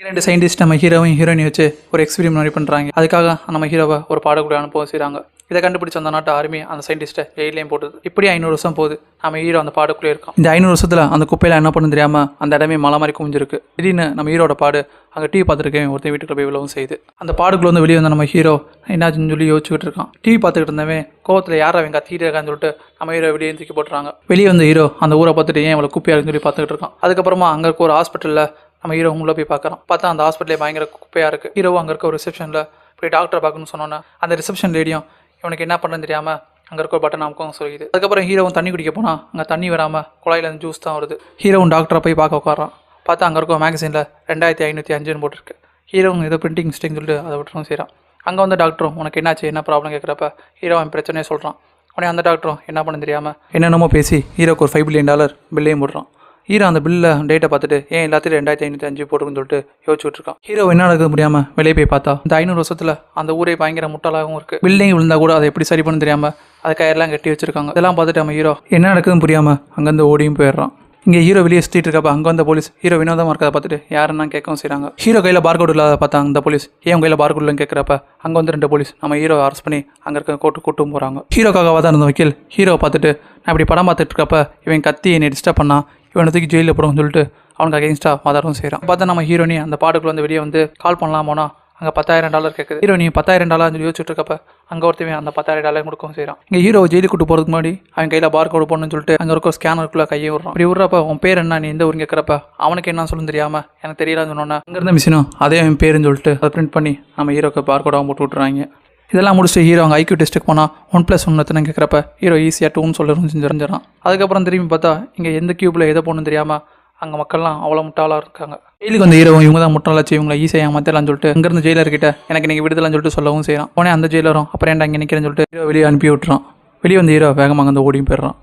2 scientist நம்ம ஹீரோவையும் ஹீரோயினை வச்சு ஒரு எக்ஸ்பெரிமெண்ட் மாதிரி பண்ணுறாங்க. அதுக்காக நம்ம ஹீரோவை ஒரு பாடக்கூடிய அனுப்பவும் செய்கிறாங்க. இதை கண்டுபிடிச்ச அந்த நாட்டு ஆர்மி அந்த சயின்டிஸ்ட்டை ஜெயிலையும் போட்டுது. இப்படி 500 வருஷம் போகுது. நம்ம ஹீரோ அந்த பாடுக்குள்ளே இருக்கான். இந்த 500 வருஷத்தில் அந்த குப்பையில் என்ன பண்ணு தெரியாமல் அந்த இடமே மலை மாதிரி குமிஞ்சிருக்கு. திடீர்னு நம்ம ஹீரோட பாடு அங்கே டிவி பார்த்துருக்கேன் ஒருத்தன் வீட்டுக்குள்ள போய் விழவும் செய்யுது. அந்த பாடுக்குள்ள வந்து வெளியே வந்து நம்ம ஹீரோ என்னாச்சுன்னு சொல்லி யோசிச்சுக்கிட்டு இருக்கான். டிவி பார்த்துக்கிட்டு இருந்தவன் கோவத்தில் யாரை அவங்க கத்திட்டு இருக்கான்னு சொல்லிட்டு நம்ம ஹீரோ வெளியே தூக்கி போட்டுறாங்க. வெளியே வந்து ஹீரோ அந்த ஊரை பார்த்துட்டு ஏன் இவ்வளோ குப்பையாக சொல்லி பார்த்துக்கிட்டு இருக்கான். அதுக்கப்புறமா அங்கே இருக்க ஒரு ஹாஸ்பிட்டலில் நம்ம ஹீரோ உள்ள போய் பார்க்குறான். பார்த்தா அந்த ஹாஸ்பிட்டலே பயங்கர குப்பையாக இருக்குது. ஹீரோ அங்கே இருக்க ஒரு ரிசப்ஷனில் போய் டாக்டரை பார்க்கணும்னு சொன்னோன்னே அந்த ரிசப்ஷன் லேடியும் இவனுக்கு என்ன பண்ணுன்னு தெரியாமல் அங்கே இருக்க ஒரு பட்டன் அமுக்கவும் சொல்லிது. அதுக்கப்புறம் ஹீரோவும் தண்ணி குடிக்க போனால் அங்கே தண்ணி வராமல் குழாயில் அந்த ஜூஸ் தான் வருது. ஹீரோவும் டாக்டரை போய் பார்க்க உட்காரான். பார்த்தா அங்கே இருக்க மேகசினில் 2505 போட்டிருக்கு. ஹீரோவும் ஏதோ பிரிண்டிங் மிஸ்டேக்னு சொல்லிட்டு அதை விட்டுரும் செய்கிறான். அங்கே வந்து டாக்டரும் உனக்கு என்னாச்சு என்ன ப்ராப்ளம் கேட்குறப்ப ஹீரோ அவன் பிரச்சனையே சொல்கிறான். உடனே அந்த டாக்டரும் என்ன பண்ண தெரியாமல் என்னென்னமோ பேசி ஹீரோக்கு ஒரு $5 பில்லியன் பில்லையும் போடுறான். ஹீரோ அந்த பில்லில் டேட்டை பார்த்துட்டு ஏன் எல்லாத்தையும் 2505 போட்டுருக்குன்னு சொல்லிட்டு யோசிச்சுட்டு இருக்கான். ஹீரோ என்ன நடக்க முடியாமல் வெளியே போய் பார்த்தா இந்த 500 வருஷத்தில் அந்த ஊரே பயங்கர முட்டாளாகவும் இருக்குது. பில்டிங் விழுந்தா கூட அதை எப்படி சரி பண்ண தெரியாமல் அதை கயிறெல்லாம் கட்டி வச்சிருக்காங்க. இதெல்லாம் பார்த்துட்டு நம்ம ஹீரோ என்ன நடக்குதுன்னு புரியாமல் அங்கேருந்து ஓடியும் போயிடுறான். இங்கே ஹீரோ வெளியே சுற்றிட்டு இருக்கப்ப அங்கே வந்த போலீஸ் ஹீரோ வினோதமாக இருக்கிறத பார்த்துட்டு யாருன்னா கேட்கவும் செய்கிறாங்க. ஹீரோ கையில் பார்கோடு இல்லாத பார்த்தா அந்த போலீஸ் ஏன் கையில் பார்கோடுலன்னு கேட்குறப்ப அங்கே வந்து 2 போலீஸ் நம்ம ஹீரோ அரெஸ்ட் பண்ணி அங்கே இருக்க கூட்டும் போகிறாங்க. ஹீரோக்காக தான் இருந்த வக்கீல் ஹீரோவை பார்த்துட்டு நான் இப்படி படம் பார்த்துட்டு இருக்கப்ப இவன் கத்தி என்னை டிஸ்டர்ப் பண்ணா இவனை தூக்கி ஜெயிலில் போடுவோம்னு சொல்லிட்டு அவனுக்கு அகேன்ஸ்டாக வாதாடவும் செய்கிறான். பார்த்தா நம்ம ஹீரோனி அந்த பாட்டுக்குள்ள வந்து வெளியே வந்து கால் பண்ணலாமோனா அங்கே $10,000 கேட்குது. ஹீரோனி $10,000 சொல்லி யோசிச்சுட்டு இருக்கப்ப அங்கே ஒருத்தவன் அந்த $10,000 கொடுக்கவும் செய்கிறான். இங்கே ஹீரோ ஜெயிலுக்கு கூட்டு போகிறதுக்கு முன்னாடி அவன் கையில் பார்கோடு போடணும்னு சொல்லிட்டு அங்கே இருக்க ஸ்கேனருக்குள்ளே கையை விடுறான். இப்படி விட்றப்ப உன் பேர் என்ன நீ எந்த ஊருக்கு கேட்குறப்ப அவனுக்கு என்ன சொல்லணும் தெரியாமல் எனக்கு தெரியலான்னு சொன்னோன்னே அங்கேருந்த மிஷினும் அதே அவன் பேருன்னு சொல்லிட்டு அதை பிரிண்ட் பண்ணி நம்ம ஹீரோக்கு பார்கோடாகவும் போட்டு விட்டுறாங்க. இதெல்லாம் முடிச்சுட்டு ஹீரோ அங்கே IQ டெஸ்ட்டுக்கு போனால் 1+1 எத்தனை கேட்குறப்ப ஹீரோ ஈஸியாக 2ன்னு சொல்லணும்னு செஞ்சிடறான். அதுக்கப்புறம் திரும்பி பார்த்தா இங்கே எந்த கியூப்பில் எதை போகணுன்னு தெரியாமல் அங்கே மக்கள்லாம் அவ்வளோ முட்டாளாக இருக்காங்க. ஜெயிலுக்கு வந்து ஹீரோ இவங்க தான் முட்டாளாச்சு இவங்களை ஈஸியாக ஏமாத்தலாம்னு சொல்லிட்டு அங்கேருந்து ஜெயிலர்கிட்ட எனக்கு நீங்கள் விடுதலான்னு சொல்லிட்டு சொல்லவும் செய்கிறான். உடனே அந்த ஜெயிலரும் அப்புறம் ஏன்டா இங்கே நிற்கிறேன்னு சொல்லிட்டு ஹீரோ வெளியே அனுப்பி விட்டுறான். வெளியே வந்து ஹீரோ வேகமாக அங்கே ஓடியும் போயிடுறான்.